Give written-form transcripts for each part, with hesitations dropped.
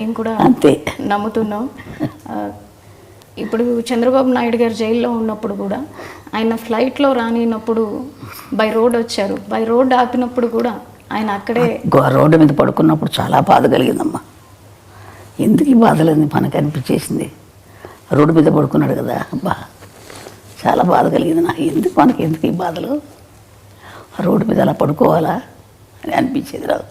మేము కూడా అంతే నమ్ముతున్నాం. ఇప్పుడు చంద్రబాబు నాయుడు గారు జైల్లో ఉన్నప్పుడు కూడా ఆయన ఫ్లైట్లో రానినప్పుడు బై రోడ్ వచ్చారు. బై రోడ్ ఆపినప్పుడు కూడా ఆయన అక్కడే రోడ్డు మీద పడుకున్నప్పుడు చాలా బాధ కలిగిందమ్మా. ఎందుకు ఈ బాధలని మనకు అనిపించేసింది. రోడ్డు మీద పడుకున్నాడు కదా, అబ్బా చాలా బాధ కలిగింది నాకు. ఎందుకు ఈ బాధలు, రోడ్డు మీద అలా పడుకోవాలా అని అనిపించేది. రాదు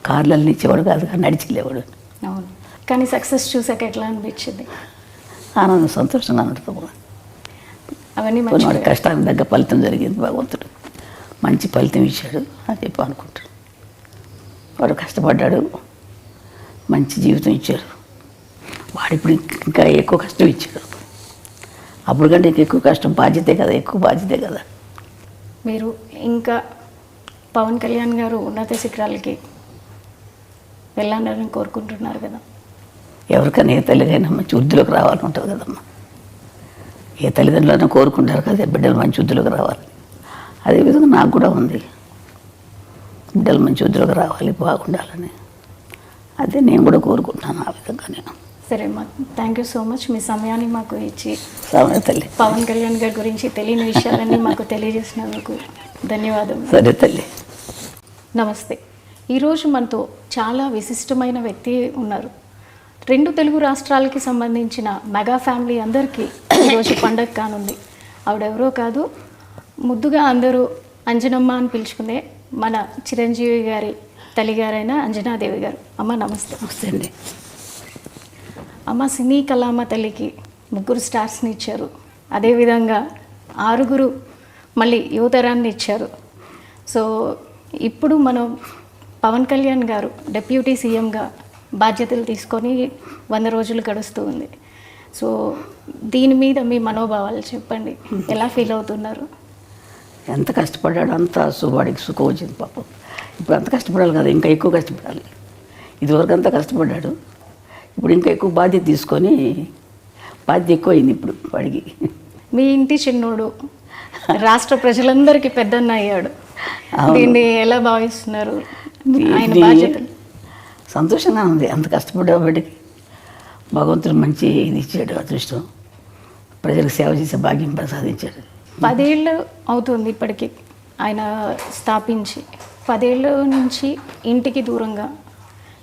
కార్లలో ఇచ్చేవాడు కాదు, నడిచి వెళ్ళేవాడు. అవును, కానీ సక్సెస్ చూసాక ఎట్లా అనిపించింది? ఆనందం, సంతోషంగా ఉంటుంది. అవన్నీ వాడి కష్టానికి తగ్గ ఫలితం జరిగింది. భగవంతుడు మంచి ఫలితం ఇచ్చాడు అని చెప్పి అనుకుంటాడు. వాడు కష్టపడ్డాడు, మంచి జీవితం ఇచ్చారు. వాడు ఇప్పుడు ఇంకా ఎక్కువ కష్టం ఇచ్చాడు. అప్పుడు కంటే ఎక్కువ కష్టం, బాధ్యతే కదా, ఎక్కువ బాధ్యతే కదా. మీరు ఇంకా పవన్ కళ్యాణ్ గారు ఉన్నత శిఖరాలకి వెళ్ళాలని కోరుకుంటున్నారు కదా. ఎవరికైనా ఏ తల్లిదైనా మంచి వృద్ధిలోకి రావాలని ఉంటుంది కదమ్మా. ఏ తల్లిదండ్రులైనా కోరుకుంటారు కదా బిడ్డలు మంచి వృద్ధిలోకి రావాలి. అదేవిధంగా నాకు కూడా ఉంది, బిడ్డలు మంచి వృద్ధిలోకి రావాలి, బాగుండాలని. అదే నేను కూడా కోరుకుంటున్నాను ఆ విధంగా. నేను సరే అమ్మా, థ్యాంక్ యూ సో మచ్. మీ సమయాన్ని మాకు ఇచ్చి తల్లి పవన్ కళ్యాణ్ గారి గురించి తెలియని విషయాలన్నీ మాకు తెలియజేసినందుకు ధన్యవాదాలు. సరే తల్లి. నమస్తే. ఈరోజు మనతో చాలా విశిష్టమైన వ్యక్తి ఉన్నారు. 2 తెలుగు రాష్ట్రాలకి సంబంధించిన మెగా ఫ్యామిలీ అందరికీ ఈరోజు పండగ కానుంది. ఆవిడెవరో కాదు, ముద్దుగా అందరూ అంజనమ్మ అని పిలుచుకునే మన చిరంజీవి గారి తల్లిగారైన అంజనాదేవి గారు. అమ్మ నమస్తే. నమస్తే అండి. అమ్మ, సినీ కళామ తల్లికి 3 స్టార్స్ని ఇచ్చారు. అదేవిధంగా 6 మళ్ళీ యువతరాన్ని ఇచ్చారు. సో ఇప్పుడు మనం పవన్ కళ్యాణ్ గారు డిప్యూటీ సీఎంగా బాధ్యతలు తీసుకొని 100 రోజులు గడుస్తూ ఉంది. సో దీని మీద మీ మనోభావాలు చెప్పండి, ఎలా ఫీల్ అవుతున్నారు? ఎంత కష్టపడ్డాడు, అంత వాడికి సుఖం వచ్చింది పాపం. ఇప్పుడు అంత కష్టపడాలి కదా, ఇంకా ఎక్కువ కష్టపడాలి. ఇదివరకు అంతా కష్టపడ్డాడు, ఇప్పుడు ఇంకా ఎక్కువ బాధ్యత తీసుకొని బాధ్యత ఎక్కువ అయింది ఇప్పుడు వాడికి. మీ ఇంటి చిన్నోడు రాష్ట్ర ప్రజలందరికీ పెద్దన్న అయ్యాడు. దీన్ని ఎలా భావిస్తున్నారు? ఆయన బాధ్యతలు సంతోషంగా ఉంది. అంత కష్టపడే వాడికి భగవంతుడు మంచి ఇది ఇచ్చాడు, అదృష్టం. ప్రజలకు సేవ చేసే భాగ్యం ప్రసాదించాడు. 10 ఏళ్ళు అవుతుంది ఇప్పటికీ ఆయన స్థాపించి. 10 ఏళ్ళ నుంచి ఇంటికి దూరంగా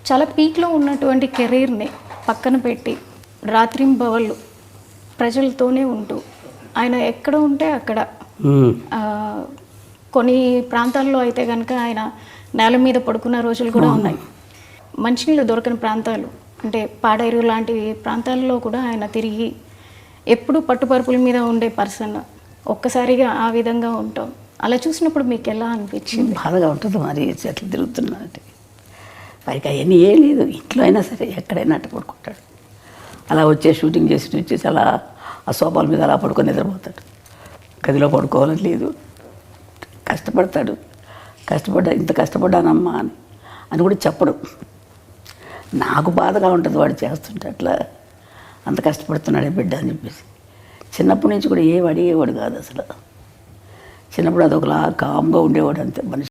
చాలా పీక్లో ఉన్నటువంటి కెరీర్ని పక్కన పెట్టి రాత్రింబవళ్ళు ప్రజలతోనే ఉంటూ ఆయన ఎక్కడ ఉంటే అక్కడ, కొన్ని ప్రాంతాల్లో అయితే కనుక ఆయన నేల మీద పడుకున్న రోజులు కూడా ఉన్నాయి. మంచినీళ్ళు దొరకని ప్రాంతాలు అంటే పాడేరు లాంటి ప్రాంతాల్లో కూడా ఆయన తిరిగి ఎప్పుడు పట్టుపరుపుల మీద ఉండే పర్సన్. ఒక్కసారిగా ఆ విధంగా ఉంటాం. అలా చూసినప్పుడు మీకు ఎలా అనిపించింది? బాధగా ఉంటుంది. మరి చెట్లు తిరుగుతున్నారంటే వారికి అవన్నీ ఏం లేదు. ఇంట్లో అయినా సరే ఎక్కడైనా అట్ట పడుకుంటాడు. అలా షూటింగ్ చేసి వచ్చేసి అలా ఆ సోఫాల మీద అలా పడుకొని నిద్రపోతాడు. గదిలో పడుకోవాలని లేదు. కష్టపడతాడు. ఇంత కష్టపడ్డానమ్మా అని కూడా చెప్పడు. నాకు బాధగా ఉంటుంది వాడు చేస్తుంటే, అట్లా అంత కష్టపడుతున్నాడే బిడ్డ అని చెప్పేసి. చిన్నప్పటి నుంచి కూడా ఏవాడు కాదు అసలు. చిన్నప్పుడు అదొకలా కామ్గా ఉండేవాడు, అంతే మనిషి.